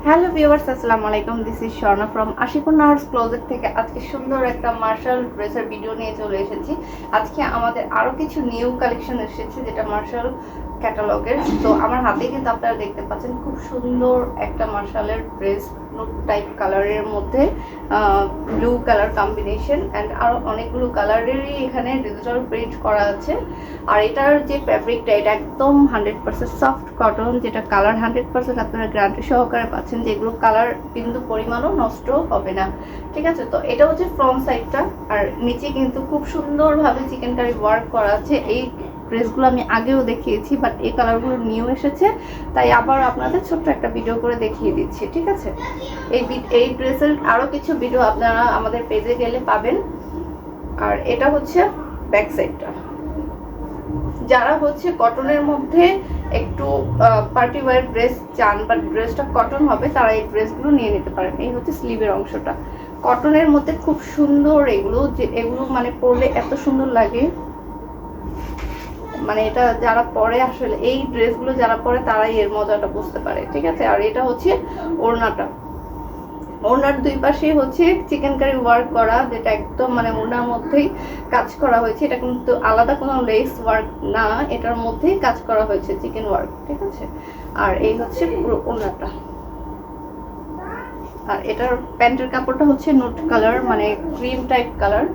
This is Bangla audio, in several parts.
হ্যালো ভিউয়ার্স, আসসালামু আলাইকুম। This is Swarna from Ashikur nurse closet থেকে। আজকে সুন্দর একটা মার্শাল ড্রেসের ভিডিও নিয়ে চলে এসেছি। আজকে আমাদের আরও কিছু নিউ কালেকশন এসেছে, যেটা মার্শাল ক্যাটালগের। তো আমার হাতে কিন্তু আপনারা দেখতে পাচ্ছেন খুব সুন্দর একটা মার্শালের ড্রেস, নুট টাইপ কালারের মধ্যে ব্লু কালার কম্বিনেশন অ্যান্ড আরও অনেকগুলো কালারেরই এখানে ডিজিটাল প্রিন্ট করা আছে। আর এটার যে ফ্যাব্রিকটা, এটা একদম 100% সফট কটন, যেটা কালার 100% আপনারা গ্যারান্টি সহকারে পাচ্ছেন, যেগুলো কালার বিন্দু পরিমাণও নষ্ট হবে না। ঠিক আছে, তো এটা হচ্ছে ফ্রন্ট সাইডটা। আর নিচে কিন্তু খুব সুন্দরভাবে চিকেন কারি ওয়ার্ক করা আছে। এই ড্রেসগুলো আমি আগেও দেখিয়েছি, বাট এই কালারগুলো নিউ এসেছে, তাই আবার আপনাদের ছোট্ট একটা ভিডিও করে দেখিয়ে দিচ্ছি। ঠিক আছে, এই ড্রেসের আরও কিছু ভিডিও আপনারা আমাদের পেজে গেলে পাবেন। আর এটা হচ্ছে ব্যাক সাইডটা। যারা হচ্ছে কটনের মধ্যে একটু পার্টি ওয়্যার ড্রেস চান, বাট ড্রেসটা কটন হবে, তারা এই ড্রেসগুলো নিয়ে নিতে পারেন। এই হচ্ছে স্লিভের অংশটা, কটনের মধ্যে খুব সুন্দর। এগুলো মানে পরলে এত সুন্দর লাগে, মানে এটা যারা পরে, আসলে এই ড্রেসগুলো যারা পরে তারাই এর মজাটা বুঝতে পারে। ঠিক আছে, আর এটা হচ্ছে ওড়নাটা। ওড়নার দুই পাশে হচ্ছে চিকেন কারি ওয়ার্ক করা, যেটা একদম মানে ওড়নার মধ্যেই কাজ করা হয়েছে। এটা কিন্তু আলাদা কোনো লেস ওয়ার্ক না, এটার মধ্যেই কাজ করা হয়েছে চিকেন ওয়ার্ক। ঠিক আছে, আর এই হচ্ছে পুরো ওড়নাটা। আর এটার প্যান্টের কাপড়টা হচ্ছে নুট কালার, মানে ক্রিম টাইপ কালার,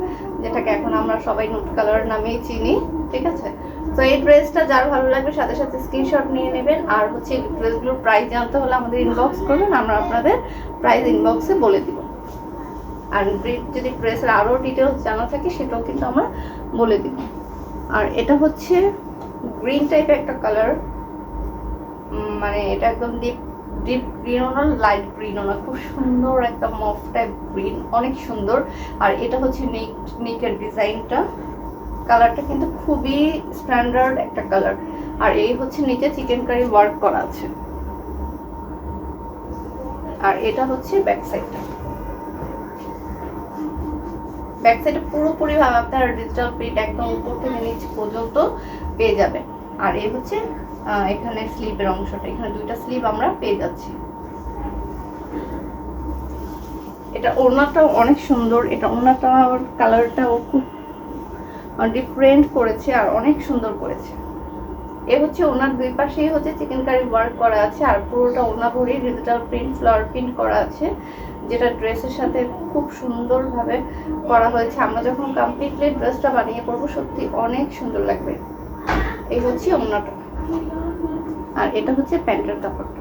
যেটাকে এখন আমরা সবাই নুট কালার নামেই চিনি। ঠিক আছে, তো এই ড্রেসটা যার ভালো লাগবে সাথে সাথে স্ক্রিনশট নিয়ে নেবেন। আর হচ্ছে এই ড্রেসগুলোর প্রাইস জানতে হলে আমাদের ইনবক্স করবেন, আমরা আপনাদের প্রাইস ইনবক্সে বলে দিব। আর যদি ড্রেসের আরও ডিটেলস জানা থাকে সেটাও কিন্তু আমরা বলে দিব। আর এটা হচ্ছে গ্রিন টাইপের একটা কালার, মানে এটা একদম ডিপ গ্রিনও না, লাইট গ্রিনও না, খুব সুন্দর একটা মফ টাইপ গ্রিন, অনেক সুন্দর। আর এটা হচ্ছে নেকের ডিজাইনটা, কালারটা কিন্তু খুবই স্ট্যান্ডার্ড একটা কালার। আর এই হচ্ছে নিচে চিকেন কারি ওয়ার্ক করা আছে। আর এটা হচ্ছে ব্যাক সাইডটা। ব্যাক সাইডে পুরোপুরি ভাবে আপনারা ডিজিটাল প্রিন্ট একদম উপর থেকে নিচ পর্যন্ত পেয়ে যাবেন। আর এই হচ্ছে এখানে স্লিভের অংশটা, এখানে দুইটা স্লিভ আমরা পেয়ে যাচ্ছি। এটা ওড়নাটাও অনেক সুন্দর, এটা ওড়নাটার কালারটাও খুব ডিফারেন্ট করেছে আর অনেক সুন্দর করেছে। এ হচ্ছে ওনার দুই পাশেই হচ্ছে চিকেন কারি ওয়ার্ক করা আছে, আর পুরোটা ওনা ভরি ডিজিটাল প্রিন্ট, ফ্লাওয়ার প্রিন্ট করা আছে, যেটা ড্রেসের সাথে খুব সুন্দরভাবে করা হয়েছে। আমরা যখন কমপ্লিটলি ড্রেসটা বানিয়ে পরবো সত্যি অনেক সুন্দর লাগবে। এই হচ্ছে ওনাটা। আর এটা হচ্ছে প্যান্টের কাপড়টা।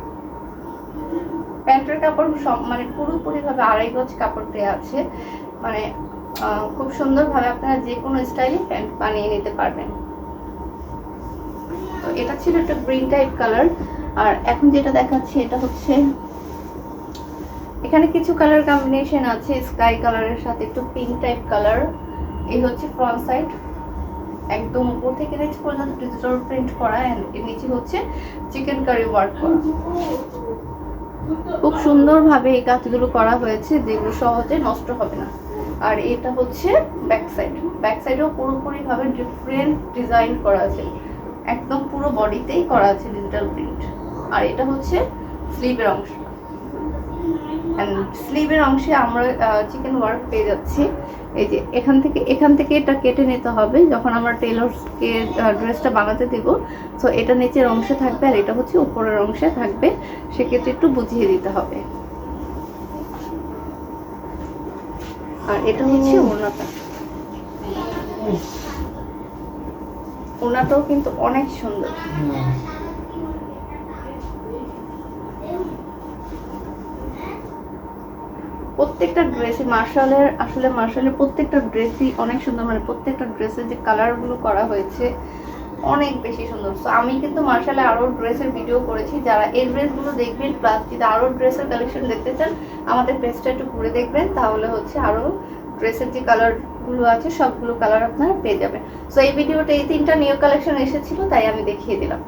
প্যান্টের কাপড় মানে পুরোপুরিভাবে 2.5 গজ কাপড় দেওয়া আছে, মানে খুব সুন্দরভাবে আপনারা যে কোনো স্টাইলে প্যান্ট বানিয়ে নিতে পারবেন। তো এটা ছিল একটা গ্রিন টাইপ কালার। আর এখন যেটা দেখাচ্ছি এটা হচ্ছে, এখানে কিছু কালার কম্বিনেশন আছে, স্কাই কালারের সাথে একটু পিঙ্ক টাইপ কালার। এই হচ্ছে ফ্রন্ট সাইড, একদম উপর থেকে নিচ পর্যন্ত ডিজিটাল প্রিন্ট করা, এর নিচে হচ্ছে চিকেন কারি ওয়ার্ক করা। খুব সুন্দরভাবে এই কাজগুলো করা হয়েছে, যেগুলো সহজে নষ্ট হবে না। আর এটা হচ্ছে ব্যাক সাইড, ব্যাক সাইডেও পুরোপুরিভাবে ডিফারেন্ট ডিজাইন করা আছে, একদম পুরো বডিতেই করা আছে ডিজিটাল প্রিন্ট। আর এটা হচ্ছে স্লিভের অংশ, স্লিভের অংশে আমরা চিকেন ওয়ার্ক পেয়ে যাচ্ছি। এই যে এখান থেকে এটা কেটে নিতে হবে যখন আমরা টেলরকে ড্রেসটা বানাতে দেব। তো এটা নিচের অংশে থাকবে আর এটা হচ্ছে উপরের অংশে থাকবে, সেক্ষেত্রে একটু বুঝিয়ে দিতে হবে। আর এটা হচ্ছে ওড়নাটা, ওড়নাটাও কিন্তু অনেক সুন্দর। প্রত্যেকটা ড্রেসে মার্শালের প্রত্যেকটা ড্রেসই অনেক সুন্দর, মানে প্রত্যেকটা ড্রেসের যে কালারগুলো করা হয়েছে অনেক বেশি সুন্দর। তো আমি কিন্তু মার্শালে আরও ড্রেসের ভিডিও করেছি, যারা এই ড্রেসগুলো দেখবেন প্লাস যদি আরও ড্রেসের কালেকশন দেখতে চান আমাদের পেজটা একটু ঘুরে দেখবেন, তাহলে হচ্ছে আরও ড্রেসের যে কালারগুলো আছে সবগুলো কালার আপনারা পেয়ে যাবেন। তো এই ভিডিওটা এই 3টা নিউ কালেকশন এসেছিল, তাই আমি দেখিয়ে দিলাম।